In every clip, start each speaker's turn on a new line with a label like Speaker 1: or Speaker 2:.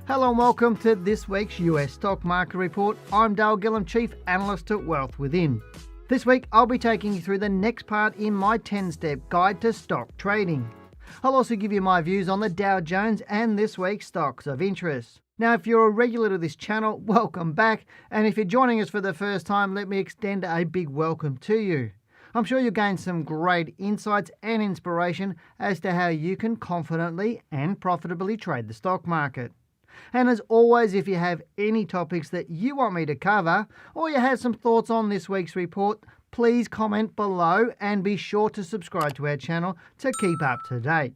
Speaker 1: Hello and welcome to this week's US Stock Market Report. I'm Gillham, Chief Analyst at Wealth Within. This week I'll be taking you through the next part in my 10-step guide to stock trading. I'll also give you my views on the Dow Jones and this week's stocks of interest. Now, if you're a regular to this channel, welcome back, and if you're joining us for the first time, let me extend a big welcome to you. I'm sure you'll gain some great insights and inspiration as to how you can confidently and profitably trade the stock market. And as always, if you have any topics that you want me to cover, or you have some thoughts on this week's report, please comment below and be sure to subscribe to our channel to keep up to date.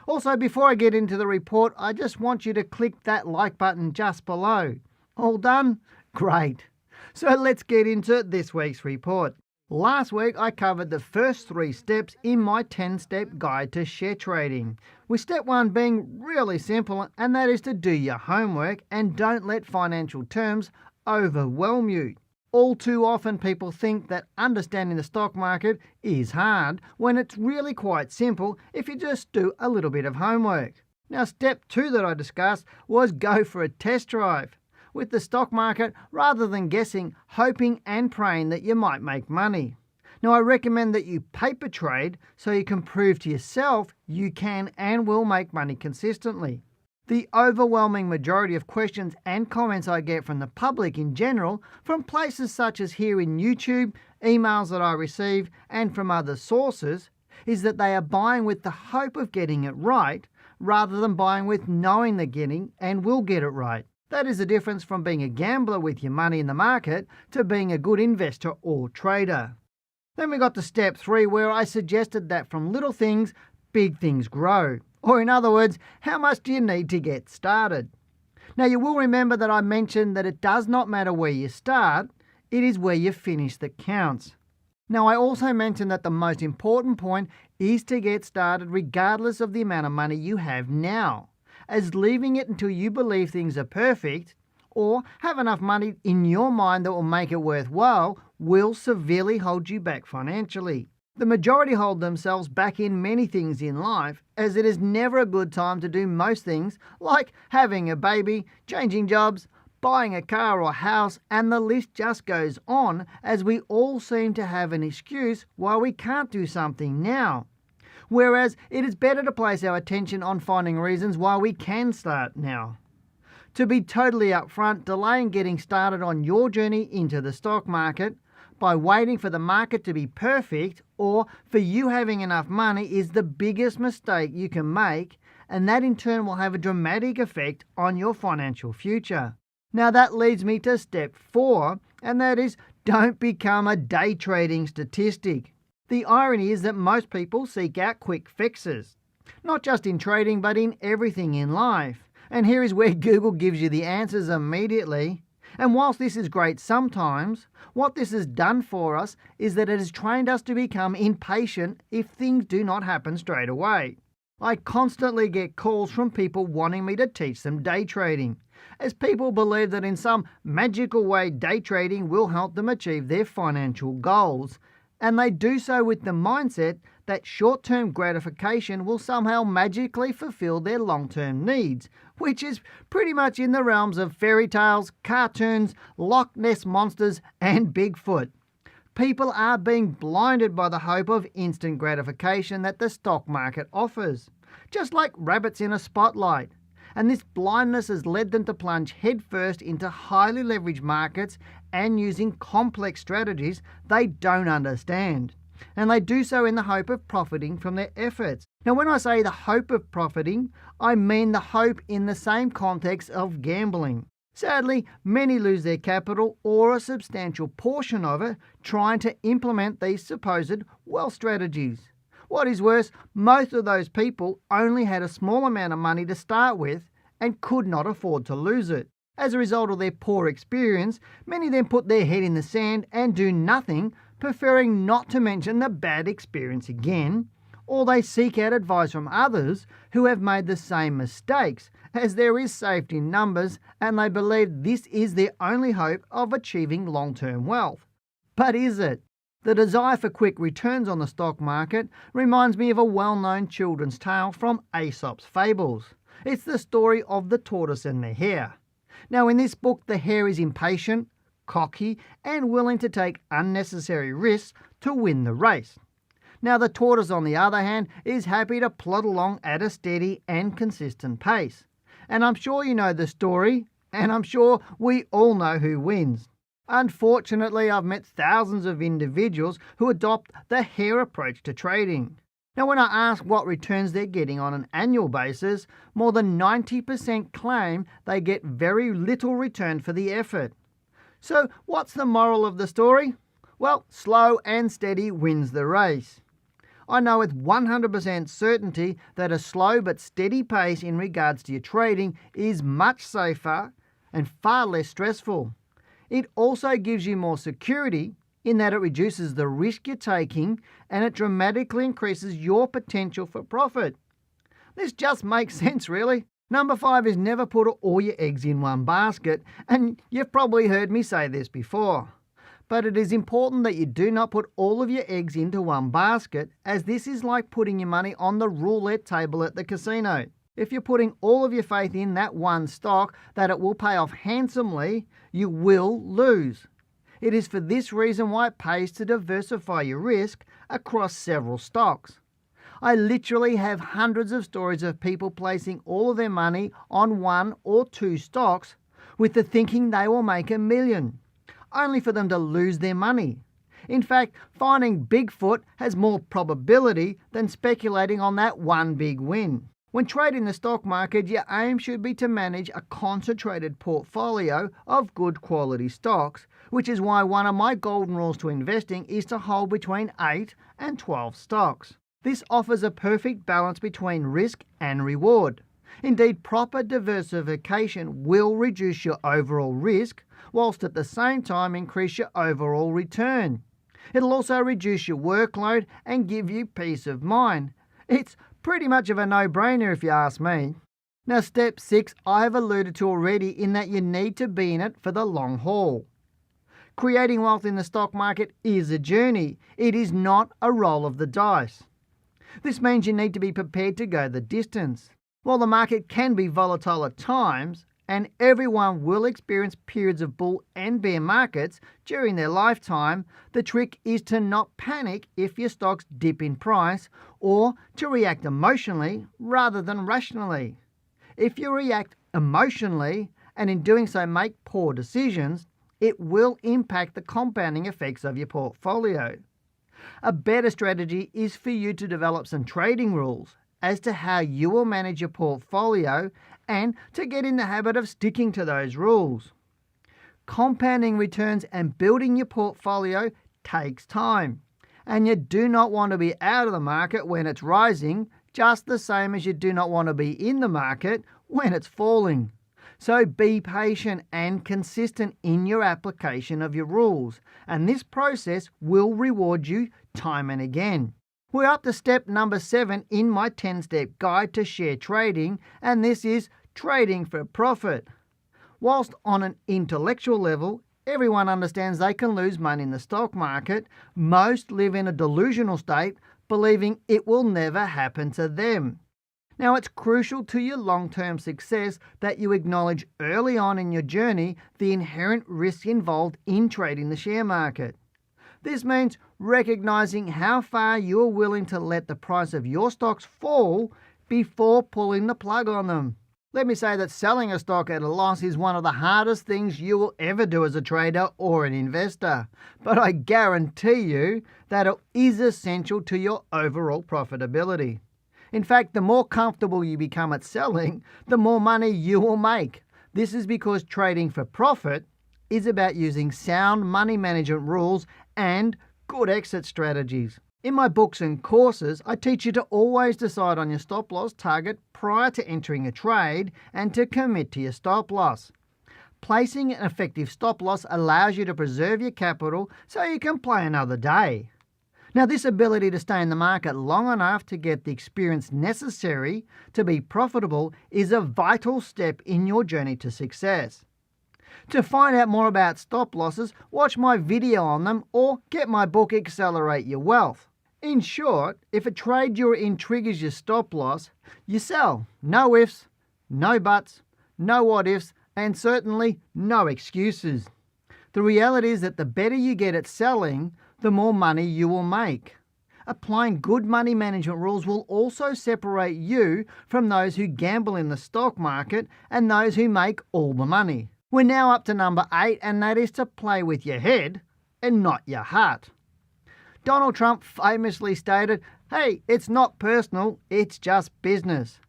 Speaker 1: Also, before I get into the report, I just want you to click that like button just below. All done? Great. So let's get into this week's report. Last week I covered the first 3 steps in my 10-step guide to share trading, with step 1 being really simple, and that is to do your homework and don't let financial terms overwhelm you. All too often people think that understanding the stock market is hard when it's really quite simple if you just do a little bit of homework. Now, step 2 that I discussed was go for a test drive with the stock market rather than guessing, hoping and praying that you might make money. Now, I recommend that you paper trade so you can prove to yourself you can and will make money consistently. The overwhelming majority of questions and comments I get from the public in general, from places such as here in YouTube, emails that I receive, and from other sources, is that they are buying with the hope of getting it right rather than buying with knowing they're getting and will get it right. That is the difference from being a gambler with your money in the market to being a good investor or trader. Then we got to step 3, where I suggested that from little things, big things grow. Or in other words, how much do you need to get started? Now, you will remember that I mentioned that it does not matter where you start, it is where you finish that counts. Now, I also mentioned that the most important point is to get started regardless of the amount of money you have now, as leaving it until you believe things are perfect or have enough money in your mind that will make it worthwhile will severely hold you back financially. The majority hold themselves back in many things in life, as it is never a good time to do most things like having a baby, changing jobs, buying a car or house, and the list just goes on, as we all seem to have an excuse why we can't do something now. Whereas it is better to place our attention on finding reasons why we can start now. To be totally upfront, delaying getting started on your journey into the stock market by waiting for the market to be perfect or for you having enough money is the biggest mistake you can make, and that in turn will have a dramatic effect on your financial future. Now, that leads me to step 4, and that is don't become a day trading statistic. The irony is that most people seek out quick fixes, not just in trading but in everything in life. And here is where Google gives you the answers immediately. And whilst this is great sometimes, what this has done for us is that it has trained us to become impatient if things do not happen straight away. I constantly get calls from people wanting me to teach them day trading, as people believe that in some magical way day trading will help them achieve their financial goals. And they do so with the mindset that short-term gratification will somehow magically fulfill their long-term needs, which is pretty much in the realms of fairy tales, cartoons, Loch Ness monsters, and Bigfoot. People are being blinded by the hope of instant gratification that the stock market offers, just like rabbits in a spotlight. And this blindness has led them to plunge headfirst into highly leveraged markets and using complex strategies they don't understand. And they do so in the hope of profiting from their efforts. Now, when I say the hope of profiting, I mean the hope in the same context of gambling. Sadly, many lose their capital or a substantial portion of it trying to implement these supposed wealth strategies. What is worse, most of those people only had a small amount of money to start with and could not afford to lose it. As a result of their poor experience, many then put their head in the sand and do nothing, preferring not to mention the bad experience again, or they seek out advice from others who have made the same mistakes, as there is safety in numbers and they believe this is their only hope of achieving long-term wealth. But is it? The desire for quick returns on the stock market reminds me of a well-known children's tale from Aesop's Fables, It's the story of the tortoise and the hare. Now, in this book, the hare is impatient, cocky, and willing to take unnecessary risks to win the race. Now, the tortoise, on the other hand, is happy to plod along at a steady and consistent pace. And I'm sure you know the story, and I'm sure we all know who wins. Unfortunately, I've met thousands of individuals who adopt the hare approach to trading. Now, when I ask what returns they're getting on an annual basis, more than 90% claim they get very little return for the effort. So, what's the moral of the story? Well, slow and steady wins the race. I know with 100% certainty that a slow but steady pace in regards to your trading is much safer and far less stressful. It also gives you more security in that it reduces the risk you're taking and it dramatically increases your potential for profit. This just makes sense, really. Number 5 is never put all your eggs in one basket, and you've probably heard me say this before. But it is important that you do not put all of your eggs into one basket, as this is like putting your money on the roulette table at the casino. If you're putting all of your faith in that one stock that it will pay off handsomely, you will lose. It is for this reason why it pays to diversify your risk across several stocks. I literally have hundreds of stories of people placing all of their money on 1 or 2 stocks with the thinking they will make $1 million, only for them to lose their money. In fact, finding Bigfoot has more probability than speculating on that one big win. When trading the stock market, your aim should be to manage a concentrated portfolio of good quality stocks, which is why one of my golden rules to investing is to hold between 8 and 12 stocks. This offers a perfect balance between risk and reward. Indeed, proper diversification will reduce your overall risk, whilst at the same time increase your overall return. It'll also reduce your workload and give you peace of mind. It's pretty much of a no-brainer if you ask me. Now, step 6 I have alluded to already, in that you need to be in it for the long haul. Creating wealth in the stock market is a journey. It is not a roll of the dice. This means you need to be prepared to go the distance. While the market can be volatile at times, and everyone will experience periods of bull and bear markets during their lifetime, the trick is to not panic if your stocks dip in price, or to react emotionally rather than rationally. If you react emotionally, and in doing so make poor decisions, it will impact the compounding effects of your portfolio. A better strategy is for you to develop some trading rules as to how you will manage your portfolio and to get in the habit of sticking to those rules. Compounding returns and building your portfolio takes time, and you do not want to be out of the market when it's rising, just the same as you do not want to be in the market when it's falling. So be patient and consistent in your application of your rules, and this process will reward you time and again. We're up to step number 7 in my 10-step guide to share trading, and this is trading for profit. Whilst on an intellectual level, everyone understands they can lose money in the stock market, most live in a delusional state, believing it will never happen to them. Now, it's crucial to your long-term success that you acknowledge early on in your journey the inherent risk involved in trading the share market. This means recognizing how far you are willing to let the price of your stocks fall before pulling the plug on them. Let me say that selling a stock at a loss is one of the hardest things you will ever do as a trader or an investor, but I guarantee you that it is essential to your overall profitability. In fact, the more comfortable you become at selling, the more money you will make. This is because trading for profit is about using sound money management rules and good exit strategies. In my books and courses, I teach you to always decide on your stop loss target prior to entering a trade and to commit to your stop loss. Placing an effective stop loss allows you to preserve your capital so you can play another day. Now, this ability to stay in the market long enough to get the experience necessary to be profitable is a vital step in your journey to success. To find out more about stop losses, watch my video on them or get my book Accelerate Your Wealth. In short, if a trade you're in triggers your stop loss, you sell. No ifs, No buts, no what ifs, and certainly no excuses. The reality is that the better you get at selling, the more money you will make. Applying good money management rules will also separate you from those who gamble in the stock market and those who make all the money. We're now up to number 8, and that is to play with your head and not your heart. Donald Trump famously stated, "Hey, it's not personal, it's just business."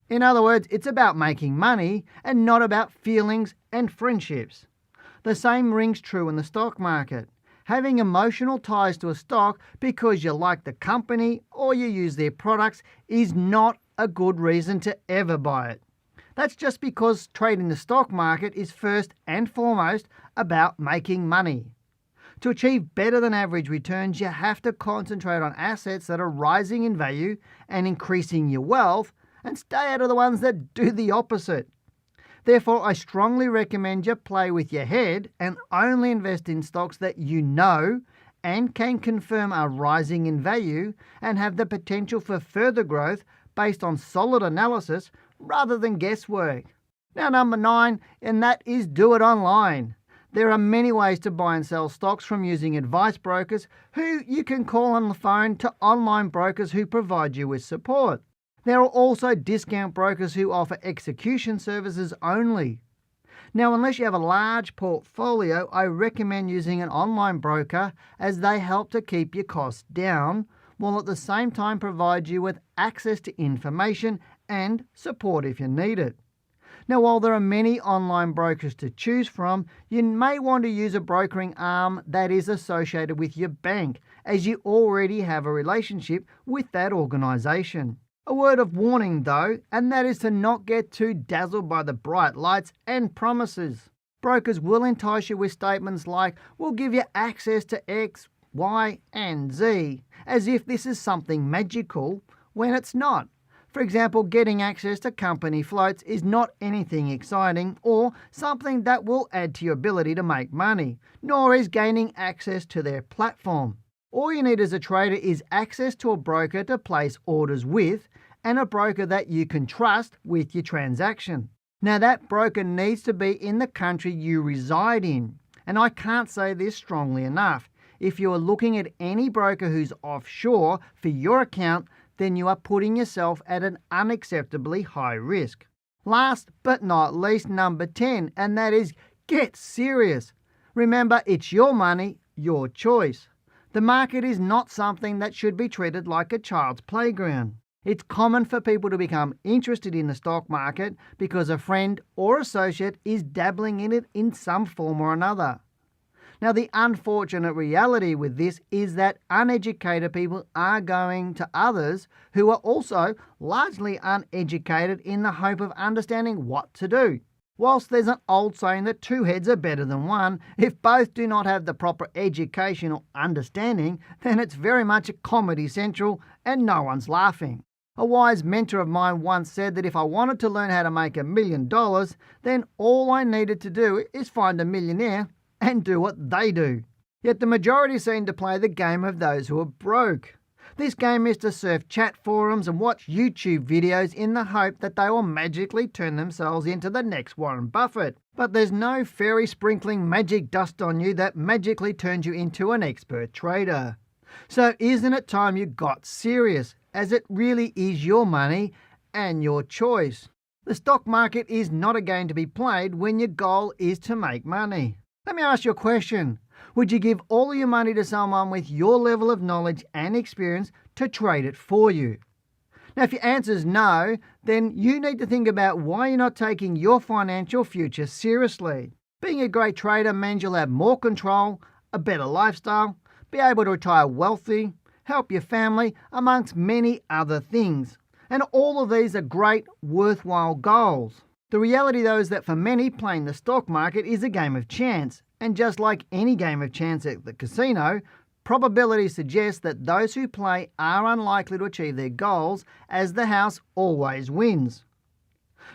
Speaker 1: In other words, it's about making money and not about feelings and friendships. The same rings true in the stock market. Having emotional ties to a stock because you like the company or you use their products is not a good reason to ever buy it. That's just because trading the stock market is first and foremost about making money. To achieve better than average returns, you have to concentrate on assets that are rising in value and increasing your wealth, and stay out of the ones that do the opposite. Therefore, I strongly recommend you play with your head and only invest in stocks that you know and can confirm are rising in value and have the potential for further growth based on solid analysis rather than guesswork. Now, number 9, and that is do it online. There are many ways to buy and sell stocks, from using advice brokers who you can call on the phone to online brokers who provide you with support. There are also discount brokers who offer execution services only. Now, unless you have a large portfolio, I recommend using an online broker, as they help to keep your costs down, while at the same time provide you with access to information and support if you need it. Now, while there are many online brokers to choose from, you may want to use a brokering arm that is associated with your bank, as you already have a relationship with that organisation. A word of warning though, and that is to not get too dazzled by the bright lights and promises. Brokers will entice you with statements like, "We'll give you access to X, Y, and Z," as if this is something magical when it's not. For example, getting access to company floats is not anything exciting or something that will add to your ability to make money, nor is gaining access to their platform. All you need as a trader is access to a broker to place orders with, and a broker that you can trust with your transaction. Now, that broker needs to be in the country you reside in, and I can't say this strongly enough. If you are looking at any broker who's offshore for your account, then you are putting yourself at an unacceptably high risk. Last but not least, number 10, and that is get serious. Remember, it's your money, your choice. The market is not something that should be treated like a child's playground. It's common for people to become interested in the stock market because a friend or associate is dabbling in it in some form or another. Now, the unfortunate reality with this is that uneducated people are going to others who are also largely uneducated in the hope of understanding what to do. Whilst there's an old saying that two heads are better than one, if both do not have the proper education or understanding, then it's very much a Comedy Central and no one's laughing. A wise mentor of mine once said that if I wanted to learn how to make $1 million, then all I needed to do is find a millionaire and do what they do. Yet the majority seem to play the game of those who are broke. This game is to surf chat forums and watch YouTube videos in the hope that they will magically turn themselves into the next Warren Buffett. But there's no fairy sprinkling magic dust on you that magically turns you into an expert trader. So isn't it time you got serious, as it really is your money and your choice? The stock market is not a game to be played when your goal is to make money. Let me ask you a question. Would you give all your money to someone with your level of knowledge and experience to trade it for you? Now, if your answer is no, then you need to think about why you're not taking your financial future seriously. Being a great trader means you'll have more control, a better lifestyle, be able to retire wealthy, help your family, amongst many other things. And all of these are great, worthwhile goals. The reality, though, is that for many, playing the stock market is a game of chance. And just like any game of chance at the casino, probability suggests that those who play are unlikely to achieve their goals, as the house always wins.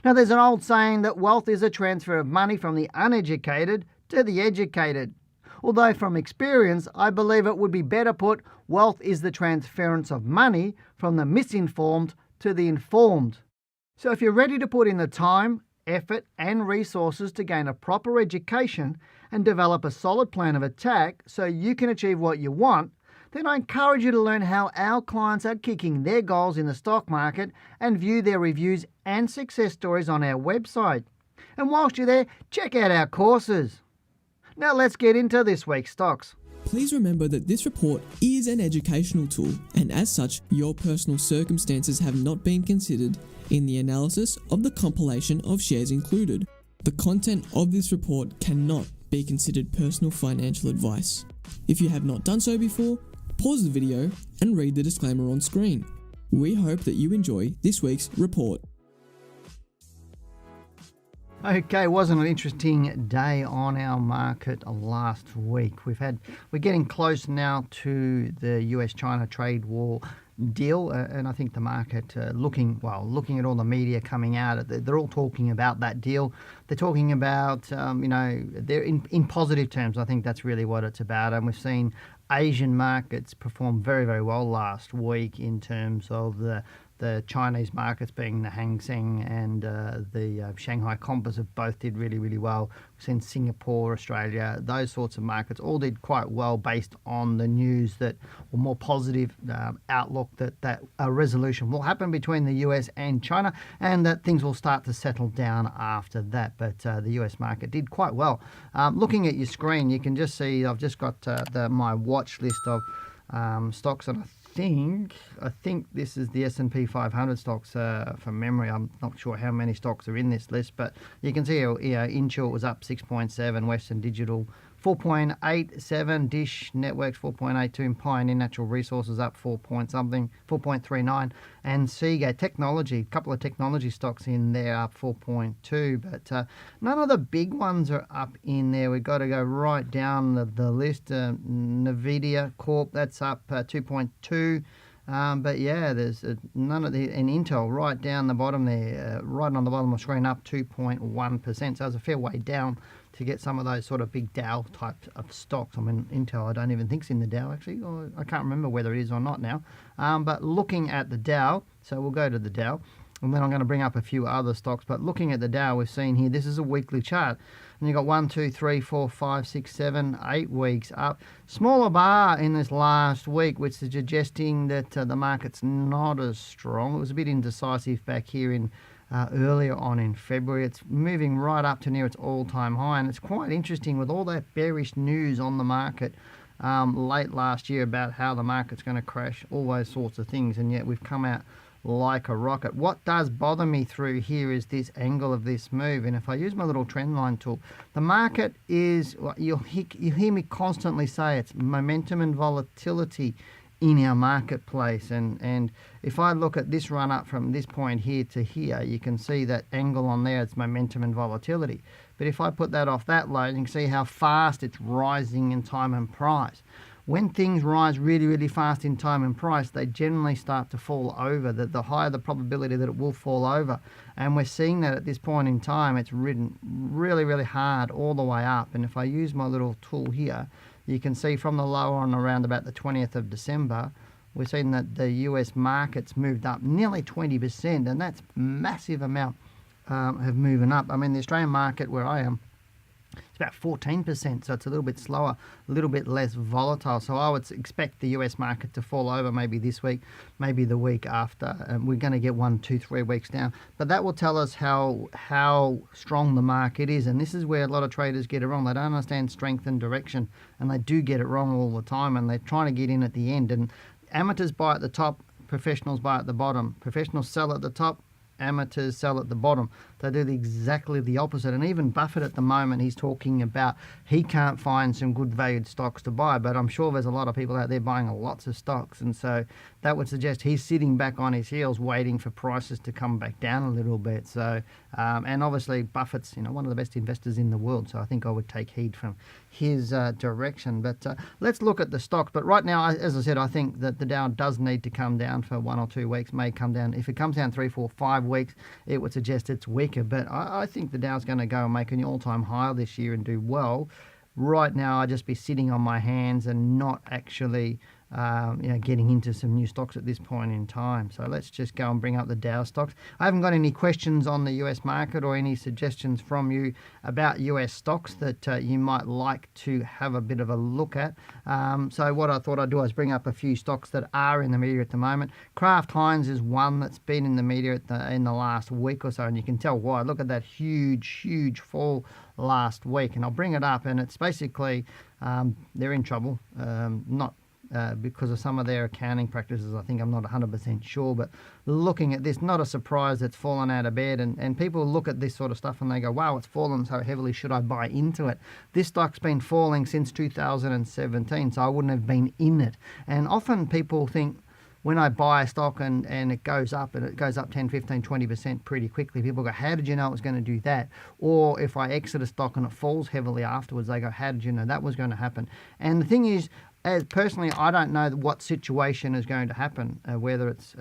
Speaker 1: Now, there's an old saying that wealth is a transfer of money from the uneducated to the educated. Although from experience, I believe it would be better put, wealth is the transference of money from the misinformed to the informed. So if you're ready to put in the time, effort and resources to gain a proper education and develop a solid plan of attack so you can achieve what you want, then I encourage you to learn how our clients are kicking their goals in the stock market and view their reviews and success stories on our website. And whilst you're there, check out our courses. Now let's get into this week's stocks.
Speaker 2: Please remember that this report is an educational tool, and as such, your personal circumstances have not been considered in the analysis of the compilation of shares included. The content of this report cannot be considered personal financial advice. If you have not done so before, pause the video and read the disclaimer on screen. We hope that you enjoy this week's report.
Speaker 1: Okay, wasn't an interesting day on our market last week. We're getting close now to the US-China trade war deal, and I think the market looking at all the media coming out, they're all talking about that deal. They're talking about they're in positive terms. I think that's really what it's about, and we've seen Asian markets perform very, very well last week in terms of the Chinese markets, being the Hang Seng and the Shanghai Composite, both did really, really well. We've seen Singapore, Australia, those sorts of markets all did quite well based on the news or more positive outlook that a resolution will happen between the US and China, and that things will start to settle down after that. But the US market did quite well. Looking at your screen, you can just see I've just got my watch list of stocks, and I think this is the S&P 500 stocks from memory. I'm not sure how many stocks are in this list, but you can see Inshort was up 6.7, Western Digital 4.87, Dish Networks 4.82, and Pioneer Natural Resources up 4.39, and Seagate Technology, a couple of technology stocks in there up 4.2, but none of the big ones are up in there. We've got to go right down the list. Nvidia Corp, that's up 2.2. But yeah, there's none of the, and Intel right down the bottom there, right on the bottom of the screen, up 2.1%. So it's a fair way down to get some of those sort of big Dow type of stocks. I mean, Intel, I don't even think it's in the Dow actually. I can't remember whether it is or not now. But looking at the Dow, so we'll go to the Dow, and then I'm going to bring up a few other stocks. But looking at the Dow, we've seen here, this is a weekly chart. And you've got 1, 2, 3, 4, 5, 6, 7, 8 weeks up. Smaller bar in this last week, which is suggesting that the market's not as strong. It was a bit indecisive back here in earlier on in February. It's moving right up to near its all-time high, and it's quite interesting with all that bearish news on the market late last year about how the market's going to crash, all those sorts of things, and yet we've come out like a rocket. What does bother me through here is this angle of this move, and if I use my little trend line tool, the market is, you'll hear me constantly say, it's momentum and volatility in our marketplace, and if I look at this run up from this point here to here, you can see that angle on there, it's momentum and volatility. But if I put that off that low, you can see how fast it's rising in time and price. When things rise really, really fast in time and price, they generally start to fall over. The higher the probability that it will fall over. And we're seeing that at this point in time, it's ridden really, really hard all the way up. And if I use my little tool here, you can see from the low on around about the 20th of December, we're seeing that the US market's moved up nearly 20%, and that's massive amount have moving up. I mean, the Australian market where I am, it's about 14%, so it's a little bit slower, a little bit less volatile. So I would expect the US market to fall over maybe this week, maybe the week after. We're going to get 1, 2, 3 weeks down. But that will tell us how strong the market is. And this is where a lot of traders get it wrong. They don't understand strength and direction, and they do get it wrong all the time, and they're trying to get in at the end. And amateurs buy at the top, professionals buy at the bottom. Professionals sell at the top, amateurs sell at the bottom. They do exactly the opposite. And even Buffett at the moment, he's talking about he can't find some good valued stocks to buy, but I'm sure there's a lot of people out there buying lots of stocks, and so that would suggest he's sitting back on his heels waiting for prices to come back down a little bit. So and obviously Buffett's one of the best investors in the world, so I think I would take heed from his direction. But let's look at the stocks. But right now, as I said, I think that the Dow does need to come down for 1 or 2 weeks, may come down. If it comes down 3, 4, 5 weeks, it would suggest it's weaker. But I think the Dow's going to go and make an all-time high this year and do well. Right now, I'd just be sitting on my hands and not actually getting into some new stocks at this point in time. So let's just go and bring up the Dow stocks. I haven't got any questions on the US market or any suggestions from you about US stocks that you might like to have a bit of a look at. So what I thought I'd do is bring up a few stocks that are in the media at the moment. Kraft Heinz is one that's been in the media in the last week or so, and you can tell why. Look at that huge fall last week, and I'll bring it up, and it's basically they're in trouble, not because of some of their accounting practices. I think I'm not 100% sure, but looking at this, not a surprise it's fallen out of bed, and people look at this sort of stuff and they go, wow, it's fallen so heavily, should I buy into it? This stock's been falling since 2017, so I wouldn't have been in it. And often people think, when I buy a stock and it goes up, and it goes up 10, 15, 20% pretty quickly, people go, how did you know it was going to do that? Or if I exit a stock and it falls heavily afterwards, they go, how did you know that was going to happen? And the thing is, as personally, I don't know what situation is going to happen, whether it's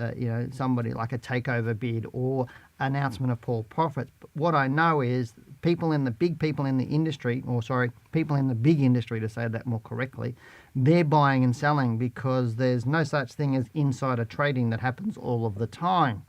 Speaker 1: somebody like a takeover bid or announcement of poor profits. But what I know is people in the big industry, to say that more correctly, they're buying and selling because there's no such thing as insider trading that happens all of the time.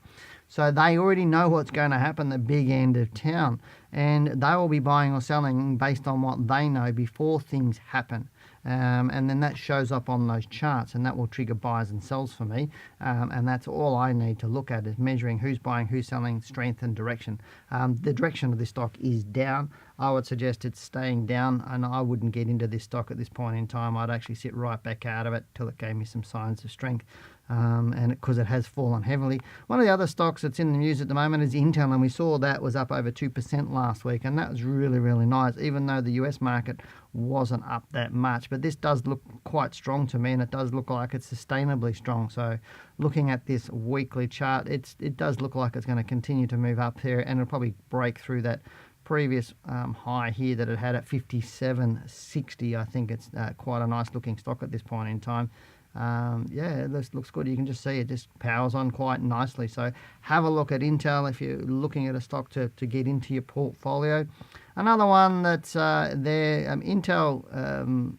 Speaker 1: So they already know what's going to happen at the big end of town, and they will be buying or selling based on what they know before things happen. And then that shows up on those charts, and that will trigger buys and sells for me. And that's all I need to look at, is measuring who's buying, who's selling, strength and direction. The direction of this stock is down. I would suggest it's staying down, and I wouldn't get into this stock at this point in time. I'd actually sit right back out of it till it gave me some signs of strength. And because it has fallen heavily. One of the other stocks that's in the news at the moment is Intel, and we saw that was up over 2% last week, and that was really, really nice, even though the US market wasn't up that much. But this does look quite strong to me, and it does look like it's sustainably strong. So looking at this weekly chart, it does look like it's going to continue to move up here, and it'll probably break through that previous high here that it had at 57.60. I think it's quite a nice looking stock at this point in time. This looks good. You can just see it just powers on quite nicely. So have a look at Intel if you're looking at a stock to get into your portfolio. Another one that's there, Intel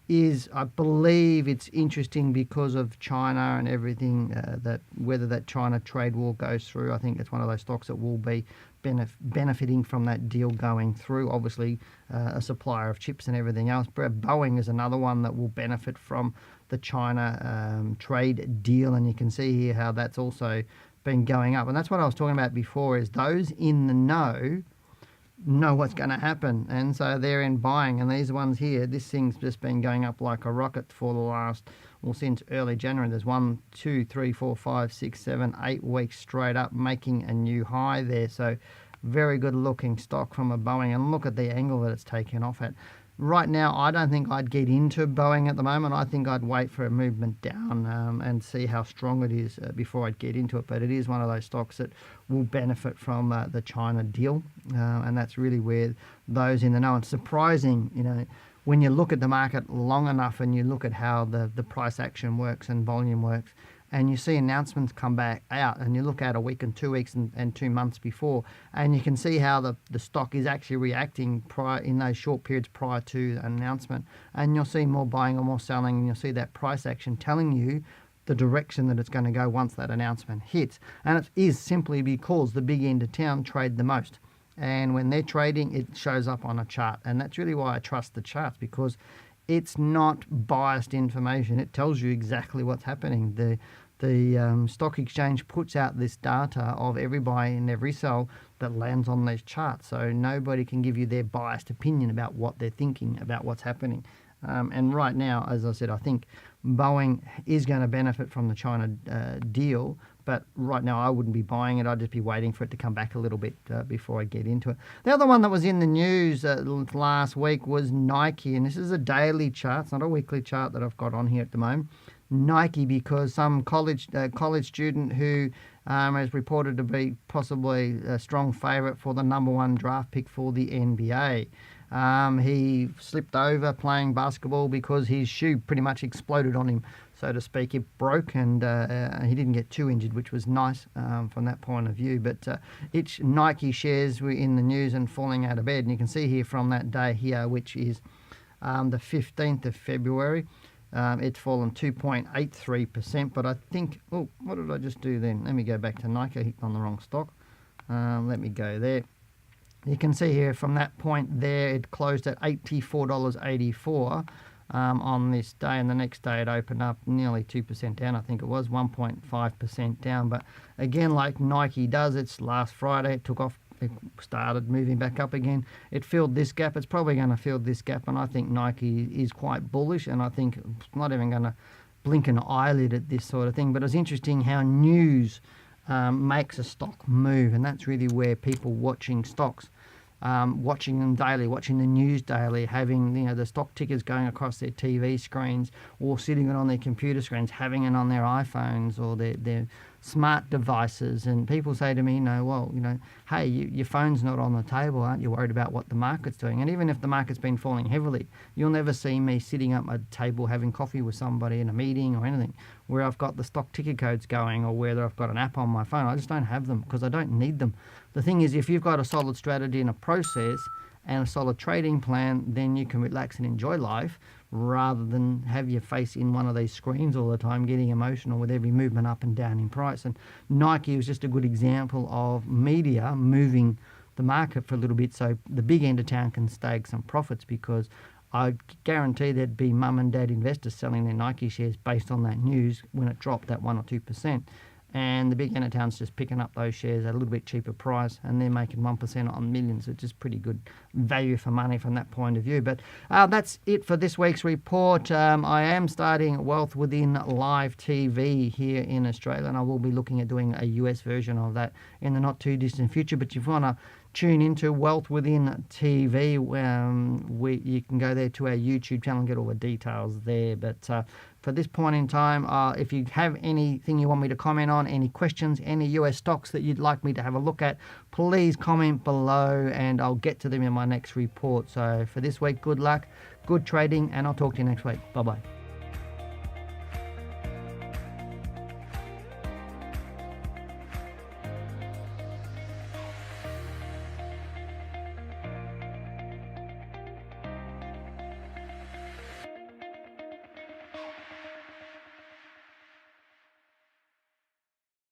Speaker 1: is, I believe it's interesting because of China and everything, that whether that China trade war goes through. I think it's one of those stocks that will be benefiting from that deal going through. Obviously, a supplier of chips and everything else. But Boeing is another one that will benefit from the China trade deal, and you can see here how that's also been going up. And that's what I was talking about before, is those in the know what's going to happen, and so they're in buying. And these ones here, this thing's just been going up like a rocket for the last, since early January. There's 1, 2, 3, 4, 5, 6, 7, 8 weeks straight up, making a new high there. So very good looking stock from a Boeing, and look at the angle that it's taken off at. Right now, I don't think I'd get into Boeing at the moment. I think I'd wait for a movement down and see how strong it is before I'd get into it. But it is one of those stocks that will benefit from the China deal, and that's really where those in the know. And surprising, when you look at the market long enough and you look at how the price action works and volume works, and you see announcements come back out, and you look at a week and 2 weeks and 2 months before, and you can see how the stock is actually reacting in those short periods prior to an announcement, and you'll see more buying or more selling, and you'll see that price action telling you the direction that it's going to go once that announcement hits. And it is simply because the big end of town trade the most. And when they're trading, it shows up on a chart. And that's really why I trust the charts, because it's not biased information. It tells you exactly what's happening. The stock exchange puts out this data of every buy and every sell that lands on these charts. So nobody can give you their biased opinion about what they're thinking about what's happening. And right now, as I said, I think Boeing is going to benefit from the China deal, but right now I wouldn't be buying it. I'd just be waiting for it to come back a little bit before I get into it. The other one that was in the news last week was Nike, and this is a daily chart. It's not a weekly chart that I've got on here at the moment. Nike, because some college student who is reported to be possibly a strong favourite for the #1 draft pick for the NBA. He slipped over playing basketball because his shoe pretty much exploded on him, so to speak. It broke, and he didn't get too injured, which was nice from that point of view. But its Nike shares were in the news and falling out of bed. And you can see here from that day here, which is the 15th of February, It's fallen 2.83%, but I think, oh, what did I just do then? Let me go back to Nike. I hit on the wrong stock. Let me go there. You can see here from that point there, it closed at $84.84 on this day, and the next day it opened up nearly 2% down. I think it was 1.5% down. But again, like Nike does, it's last Friday, it took off, it started moving back up again. It filled this gap. It's probably going to fill this gap, and I think Nike is quite bullish, and I think it's not even going to blink an eyelid at this sort of thing. But it's interesting how news makes a stock move, and that's really where people watching stocks, watching them daily, watching the news daily, having the stock tickers going across their TV screens or sitting on their computer screens, having it on their iPhones or their smart devices. And people say to me, hey, your phone's not on the table, aren't you worried about what the market's doing? And even if the market's been falling heavily, you'll never see me sitting at my table having coffee with somebody in a meeting or anything where I've got the stock ticker codes going or whether I've got an app on my phone. I just don't have them because I don't need them. The thing is, if you've got a solid strategy and a process and a solid trading plan, then you can relax and enjoy life rather than have your face in one of these screens all the time, getting emotional with every movement up and down in price. And Nike was just a good example of media moving the market for a little bit so the big end of town can stake some profits, because I guarantee there'd be mum and dad investors selling their Nike shares based on that news when it dropped at 1 or 2%. And the big end of town's just picking up those shares at a little bit cheaper price, and they're making 1% on millions, which is pretty good value for money from that point of view. But that's it for this week's report. I am starting Wealth Within live TV here in Australia, and I will be looking at doing a US version of that in the not too distant future. But if you want to tune into Wealth Within TV, you can go there to our YouTube channel and get all the details there. But for this point in time, if you have anything you want me to comment on, any questions, any US stocks that you'd like me to have a look at, please comment below and I'll get to them in my next report. So for this week, good luck, good trading, and I'll talk to you next week. Bye-bye.